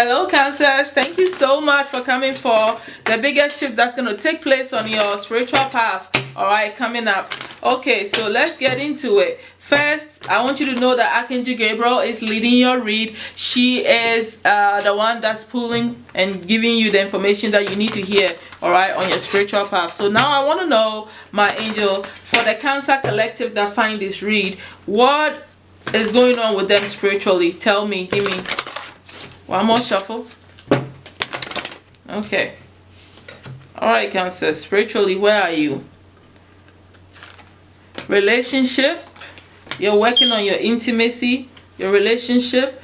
Hello, Cancers. Thank you so much for coming for the biggest shift that's going to take place on your spiritual path. All right, coming up. Okay, so let's get into it. First, I want you to know that ArcAngel Gabriel is leading your read. She is the one that's pulling and giving you the information that you need to hear, all right, on your spiritual path. So now I want to know, my angel, for the Cancer collective that find this read, what is going on with them spiritually? Tell me, give me one more shuffle. Okay. All right, Cancer. Spiritually, where are you? Relationship. You're working on your intimacy, your relationship,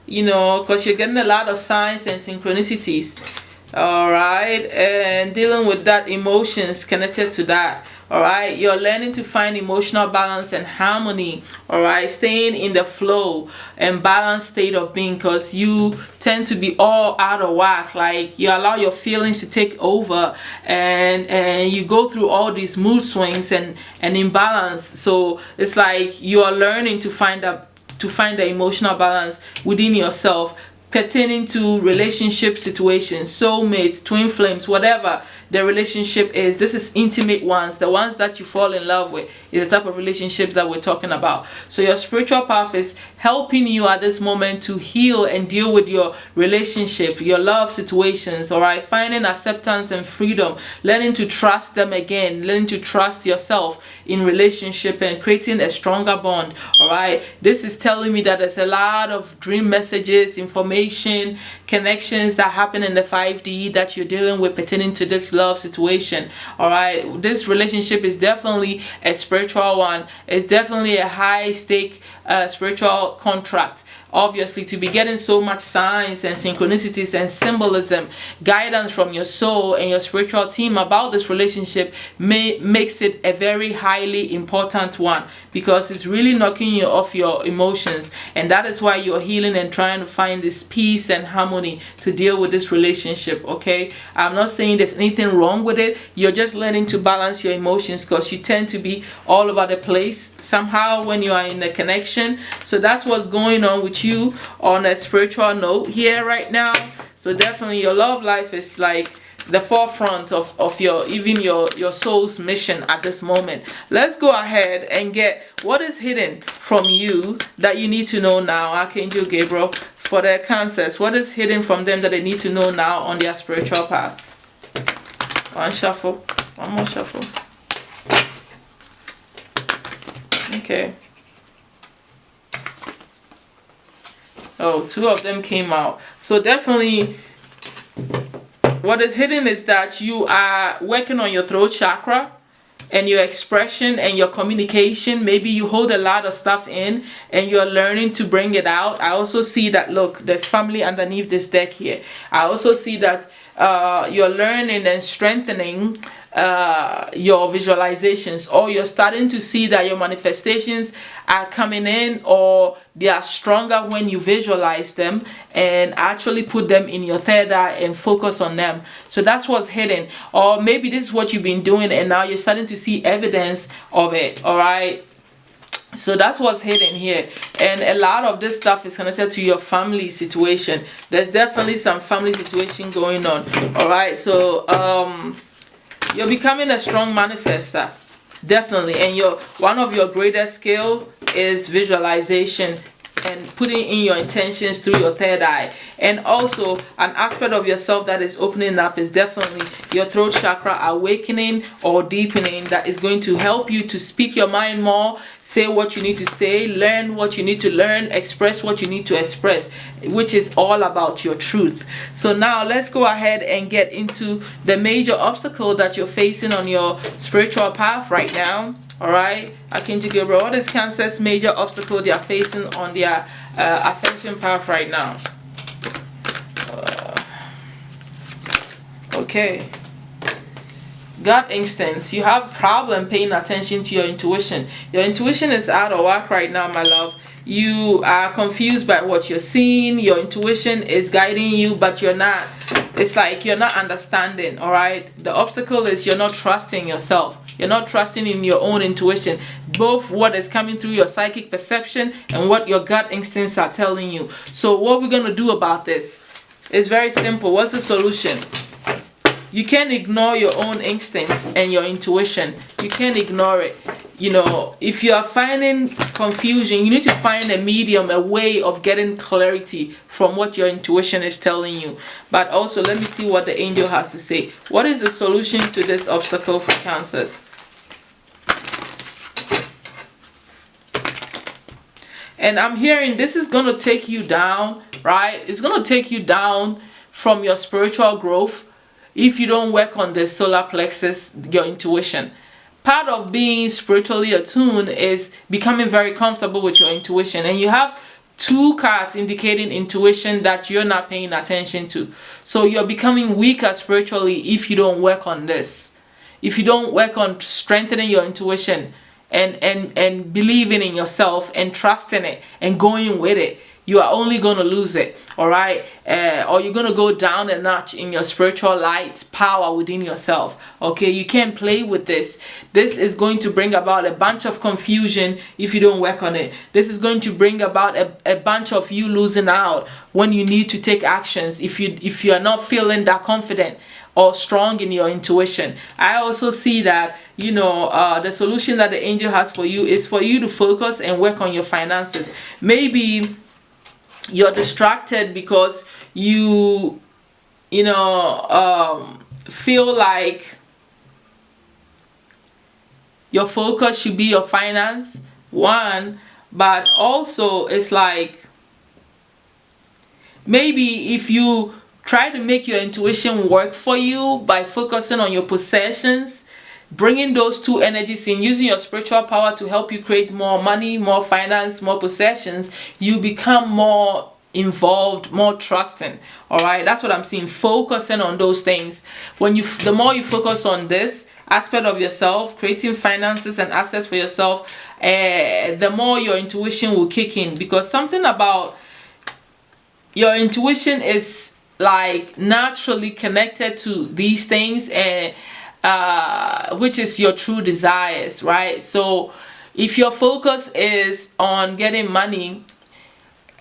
you know, because you're getting a lot of signs and synchronicities. All right. And dealing with that emotions connected to that. All right, you're learning to find emotional balance and harmony. All right, staying in the flow and balanced state of being, because you tend to be all out of whack. Like, you allow your feelings to take over, and you go through all these mood swings and imbalance. So it's like you are learning to find the emotional balance within yourself, pertaining to relationship situations, soulmates, twin flames, whatever the relationship is. This is intimate ones, the ones that you fall in love with, is the type of relationship that we're talking about. So your spiritual path is helping you at this moment to heal and deal with your relationship, your love situations, all right, finding acceptance and freedom, learning to trust them again, learning to trust yourself in relationship and creating a stronger bond. All right, this is telling me that there's a lot of dream messages, information, connections that happen in the 5D that you're dealing with pertaining to this love situation. All right, this relationship is definitely a spiritual one. It's definitely a high stake spiritual contract. Obviously, to be getting so much signs and synchronicities and symbolism, guidance from your soul and your spiritual team about this relationship makes it a very highly important one, because it's really knocking you off your emotions, and that is why you're healing and trying to find this peace and harmony to deal with this relationship. Okay, I'm not saying there's anything wrong with it. You're just learning to balance your emotions, because you tend to be all over the place somehow when you are in a connection. So that's what's going on with you on a spiritual note here right now. So definitely your love life is like the forefront of your soul's mission at this moment. Let's go ahead and get what is hidden from you that you need to know now, Archangel Gabriel, for their Cancers. What is hidden from them that they need to know now on their spiritual path? One shuffle, one more shuffle. Okay. Oh, two of them came out. So definitely what is hidden is that you are working on your throat chakra and your expression and your communication. Maybe you hold a lot of stuff in and you're learning to bring it out. I also see that, look, there's family underneath this deck here. I also see that you're learning and strengthening your visualizations, or you're starting to see that your manifestations are coming in, or they are stronger when you visualize them and actually put them in your third eye and focus on them. So that's what's hidden. Or maybe this is what you've been doing and now you're starting to see evidence of it. All right, so that's what's hidden here. And a lot of this stuff is connected to your family situation. There's definitely some family situation going on. All right, so you're becoming a strong manifester, definitely. And one of your greatest skill is visualization and putting in your intentions through your third eye. And also an aspect of yourself that is opening up is definitely your throat chakra awakening or deepening, that is going to help you to speak your mind more, say what you need to say, learn what you need to learn, express what you need to express, which is all about your truth. So now let's go ahead and get into the major obstacle that you're facing on your spiritual path right now. All right, Archangel Gabriel, what is Cancer's major obstacle they are facing on their ascension path right now? Okay. Gut instincts. You have problem paying attention to your intuition. Your intuition is out of whack right now, my love. You are confused by what you're seeing. Your intuition is guiding you, but you're not. It's like you're not understanding. All right. The obstacle is you're not trusting yourself. You're not trusting in your own intuition, both what is coming through your psychic perception and what your gut instincts are telling you. So what we're going to do about this? It's very simple. What's the solution? You can't ignore your own instincts and your intuition. You can't ignore it. You know, if you are finding confusion, you need to find a medium, a way of getting clarity from what your intuition is telling you. But also, let me see what the angel has to say. What is the solution to this obstacle for Cancers? And I'm hearing this is going to take you down, right? It's going to take you down from your spiritual growth if you don't work on the solar plexus, your intuition. Part of being spiritually attuned is becoming very comfortable with your intuition. And you have 2 cards indicating intuition that you're not paying attention to. So you're becoming weaker spiritually if you don't work on this. If you don't work on strengthening your intuition and believing in yourself and trusting it and going with it, you are only going to lose it, all right? Or you're going to go down a notch in your spiritual light power within yourself, okay? You can't play with this. This is going to bring about a bunch of confusion if you don't work on it. This is going to bring about a bunch of you losing out when you need to take actions if you are not feeling that confident or strong in your intuition. I also see that, you know, the solution that the angel has for you is for you to focus and work on your finances. Maybe you're distracted because you feel like your focus should be your finance, one, but also it's like maybe if you try to make your intuition work for you by focusing on your possessions, bringing those 2 energies in, using your spiritual power to help you create more money, more finance, more possessions, you become more involved, more trusting. All right, that's what I'm seeing. Focusing on those things. The more you focus on this aspect of yourself, creating finances and assets for yourself, the more your intuition will kick in, because something about your intuition is like naturally connected to these things, and which is your true desires, right? So if your focus is on getting money,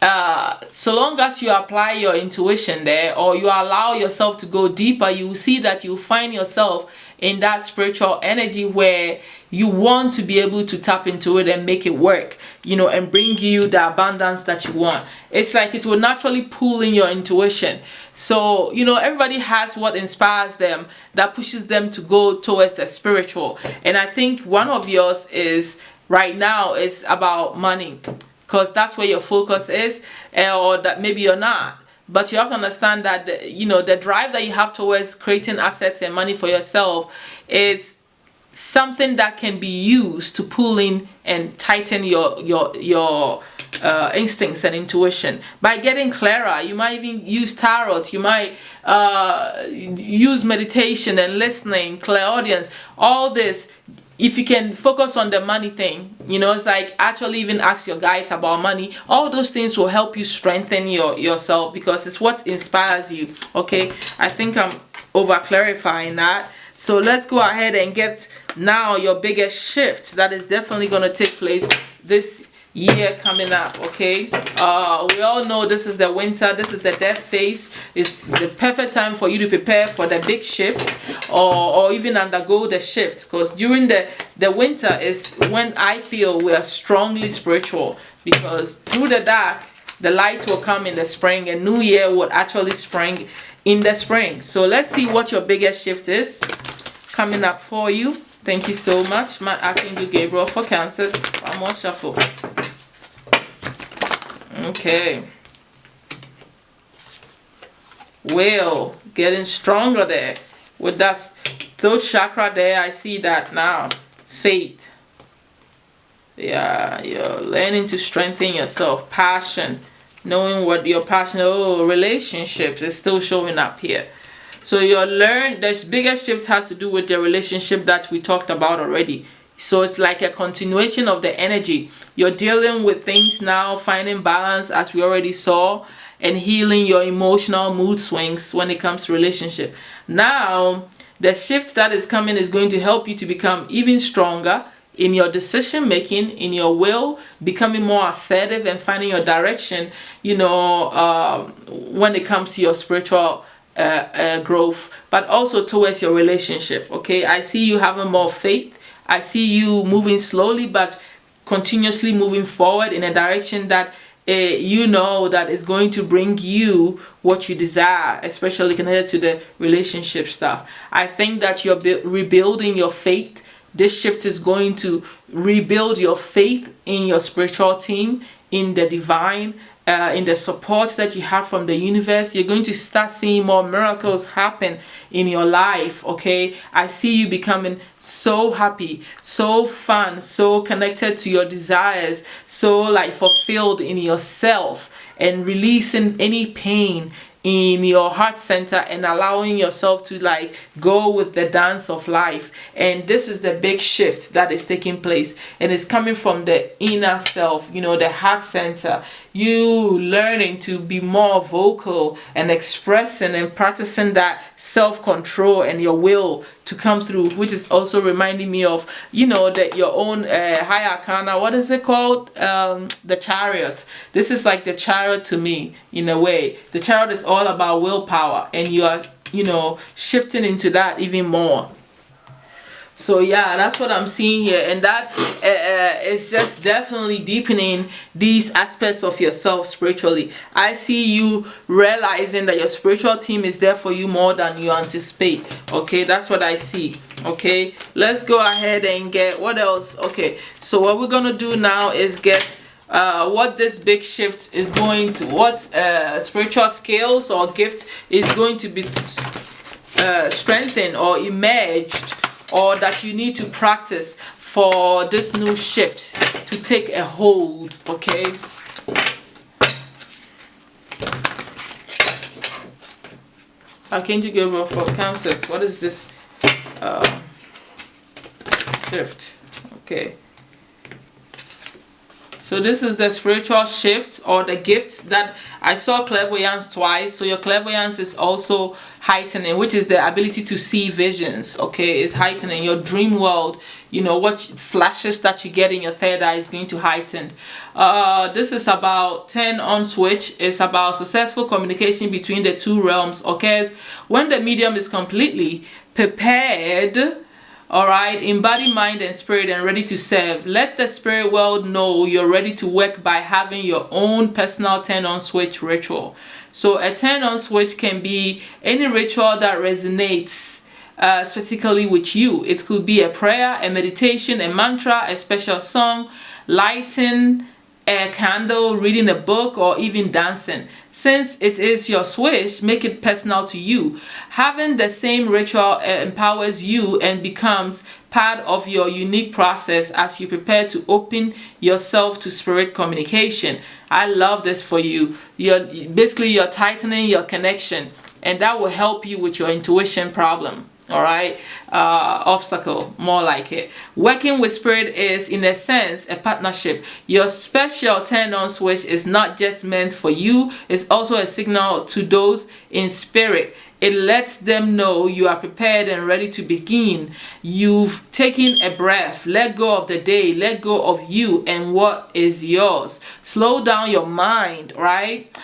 so long as you apply your intuition there, or you allow yourself to go deeper, you will see that you find yourself in that spiritual energy where you want to be able to tap into it and make it work, you know, and bring you the abundance that you want. It's like it will naturally pull in your intuition. So, you know, everybody has what inspires them, that pushes them to go towards the spiritual. And I think one of yours is right now is about money, because that's where your focus is, or that maybe you're not. But you have to understand that, the drive that you have towards creating assets and money for yourself, it's something that can be used to pull in and tighten your instincts and intuition. By getting clearer, you might even use tarot, you might use meditation and listening, clairaudience, all this. If you can focus on the money thing, it's like actually even ask your guides about money. All those things will help you strengthen yourself, because it's what inspires you. Okay, I think I'm over clarifying that. So let's go ahead and get now your biggest shift that is definitely going to take place this year coming up. Okay, we all know this is the winter, this is the death phase. It's the perfect time for you to prepare for the big shift, or even undergo the shift, because during the winter is when I feel we are strongly spiritual, because through the dark the light will come in the spring, and new year will actually spring in the spring. So let's see what your biggest shift is coming up for you. Thank you so much, my ArcAngel Gabriel, for Cancers. One more shuffle. Okay. Well, getting stronger there with that throat chakra there. I see that now. Faith. Yeah, you're learning to strengthen yourself. Passion. Knowing what your passion. Oh, relationships is still showing up here. So this biggest shift has to do with the relationship that we talked about already. So it's like a continuation of the energy. You're dealing with things now, finding balance, as we already saw, and healing your emotional mood swings when it comes to relationship. Now, the shift that is coming is going to help you to become even stronger, in your decision making, in your will, becoming more assertive and finding your direction, you know, when it comes to your spiritual growth, but also towards your relationship. Okay, I see you having more faith. I see you moving slowly but continuously moving forward in a direction that you know that is going to bring you what you desire, especially connected to the relationship stuff. I think that you're rebuilding your faith. This shift is going to rebuild your faith in your spiritual team, in the divine, in the support that you have from the universe. You're going to start seeing more miracles happen in your life. Okay, I see you becoming so happy, so fun, so connected to your desires, so like fulfilled in yourself, and releasing any pain in your heart center and allowing yourself to like go with the dance of life. And this is the big shift that is taking place, and it's coming from the inner self, you know, the heart center. You learning to be more vocal and expressing and practicing that self-control and your will to come through, which is also reminding me of, you know, that your own high arcana, what is it called, the chariot. This is like the chariot to me, in a way. The chariot is all about willpower, and you are, you know, shifting into that even more. So yeah, that's what I'm seeing here, and that is just definitely deepening these aspects of yourself spiritually. I see you realizing that your spiritual team is there for you more than you anticipate. Okay, that's what I see. Okay, let's go ahead and get what else. Okay, so what we're gonna do now is get what this big shift is going to, what spiritual skills or gift is going to be strengthened or emerged, or that you need to practice for this new shift to take a hold. Okay, ArcAngel Gabriel for Cancers. What is this shift? Okay, so this is the spiritual shift or the gift that I saw clairvoyance twice. So your clairvoyance is also heightening, which is the ability to see visions. Okay, it's heightening your dream world. You know, what flashes that you get in your third eye is going to heighten. This is about 10 on switch. It's about successful communication between the two realms occurs when the medium is completely prepared. All right, in body, mind, and spirit, and ready to serve. Let the spirit world know you're ready to work by having your own personal turn-on switch ritual. So a turn-on switch can be any ritual that resonates specifically with you. It could be a prayer, a meditation, a mantra, a special song, lighting a candle, reading a book, or even dancing. Since it is your switch, make it personal to you. Having the same ritual empowers you and becomes part of your unique process as you prepare to open yourself to spirit communication. I love this for you. You're tightening your connection, and that will help you with your intuition problem. All right, obstacle, more like it. Working with spirit is, in a sense, a partnership. Your special turn-on switch is not just meant for you, it's also a signal to those in spirit. It lets them know you are prepared and ready to begin. You've taken a breath, let go of the day, let go of you and what is yours. Slow down your mind, right?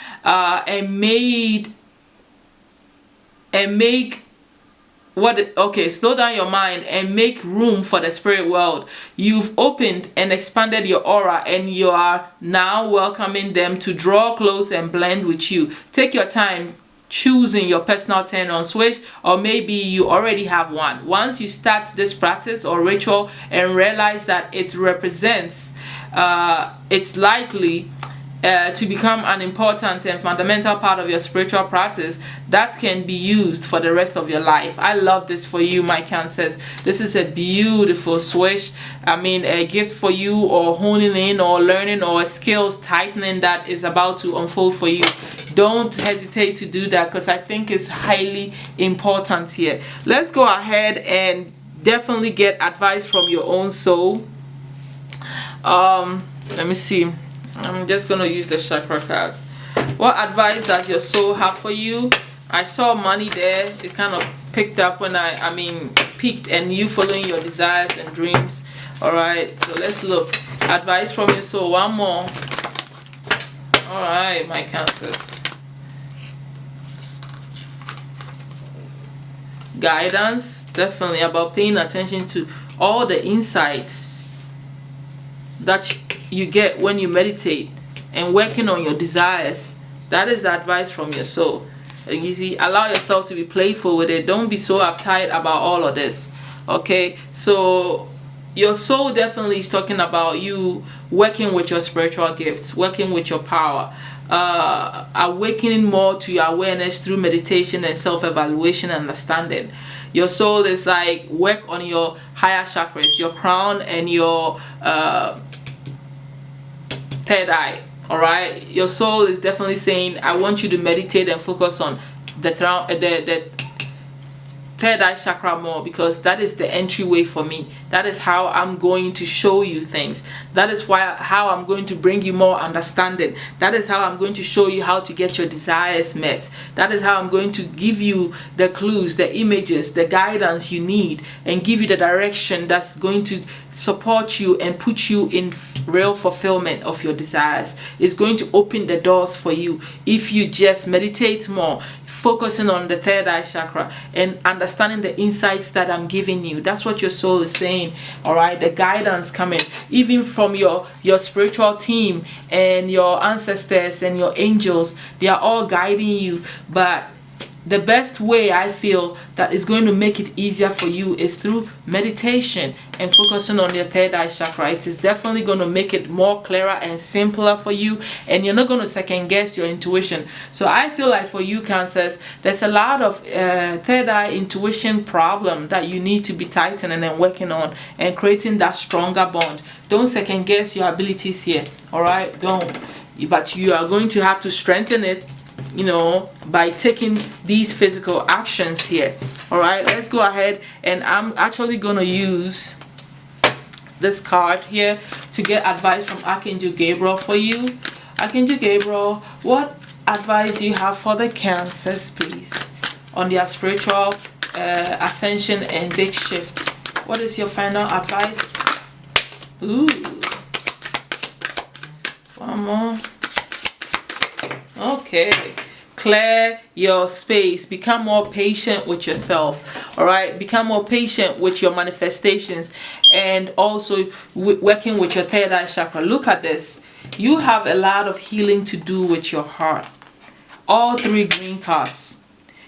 Slow down your mind and make room for the spirit world. You've opened and expanded your aura, and you are now welcoming them to draw close and blend with you. Take your time choosing your personal turn-on switch, or maybe you already have one. Once you start this practice or ritual and realize that it represents, it's likely to become an important and fundamental part of your spiritual practice that can be used for the rest of your life. I love this for you, my Cancers. This is a beautiful switch. I mean, a gift for you, or honing in, or learning, or a skills tightening that is about to unfold for you. Don't hesitate to do that, because I think it's highly important here. Let's go ahead and definitely get advice from your own soul. Let me see. I'm just going to use the chakra cards. What advice does your soul have for you? I saw money there. It kind of picked up when piqued and you following your desires and dreams. All right, so let's look. Advice from your soul. One more. All right, my Cancers. Guidance, definitely about paying attention to all the insights that you get when you meditate and working on your desires. That is the advice from your soul. You see, allow yourself to be playful with it. Don't be so uptight about all of this. Okay, so your soul definitely is talking about you working with your spiritual gifts, working with your power, awakening more to your awareness through meditation and self-evaluation and understanding. Your soul is like work on your higher chakras, your crown and your third eye. All right, your soul is definitely saying, I want you to meditate and focus on the third eye chakra more, because that is the entryway for me. That is how I'm going to show you things. That is how I'm going to bring you more understanding. That is how I'm going to show you how to get your desires met. That is how I'm going to give you the clues, the images, the guidance you need, and give you the direction that's going to support you and put you in real fulfillment of your desires. It's going to open the doors for you if you just meditate more, focusing on the third eye chakra and understanding the insights that I'm giving you. That's what your soul is saying. All right, the guidance coming even from your spiritual team and your ancestors and your angels. They are all guiding you, but the best way I feel that is going to make it easier for you is through meditation and focusing on your third eye chakra. It is definitely going to make it more clearer and simpler for you, and you're not going to second guess your intuition. So I feel like for you Cancers, there's a lot of third eye intuition problem that you need to be tightening and working on and creating that stronger bond. Don't second guess your abilities here. All right, don't. But you are going to have to strengthen it, you know, by taking these physical actions here. All right, let's go ahead, and I'm actually going to use this card here to get advice from Archangel Gabriel for you. Archangel Gabriel, what advice do you have for the Cancers, please, on their spiritual ascension and big shift? What is your final advice? Ooh, one more. Okay, clear your space. Become more patient with yourself. All right, become more patient with your manifestations, and also working with your third eye chakra. Look at this. You have a lot of healing to do with your heart. All three green cards.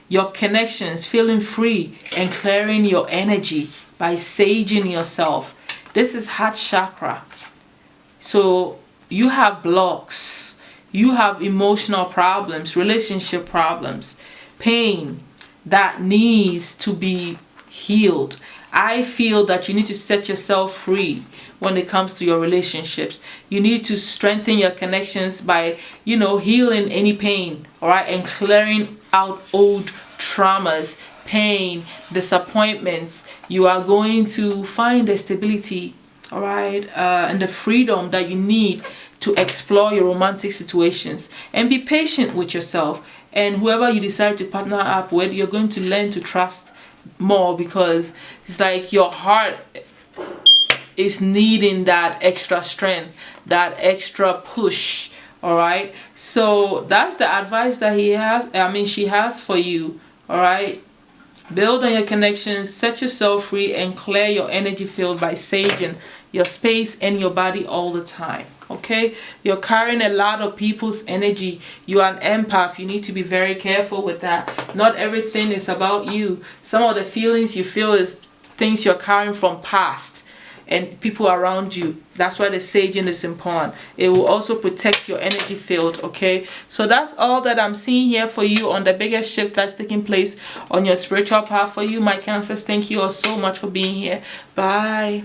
Your connections, feeling free and clearing your energy by saging yourself. This is heart chakra. So you have blocks. You have emotional problems, relationship problems, pain that needs to be healed. I feel that you need to set yourself free when it comes to your relationships. You need to strengthen your connections by, you know, healing any pain, all right, and clearing out old traumas, pain, disappointments. You are going to find the stability, all right, and the freedom that you need to explore your romantic situations, and be patient with yourself. And whoever you decide to partner up with, you're going to learn to trust more, because it's like your heart is needing that extra strength, that extra push. All right, so that's the advice that she has for you. All right, build on your connections, set yourself free, and clear your energy field by saging your space and your body all the time. Okay, you're carrying a lot of people's energy. You are an empath. You need to be very careful with that. Not everything is about you. Some of the feelings you feel is things you're carrying from past and people around you. That's why the saging is important. It will also protect your energy field. Okay, so that's all that I'm seeing here for you on the biggest shift that's taking place on your spiritual path for you, my Cancers. Thank you all so much for being here. Bye.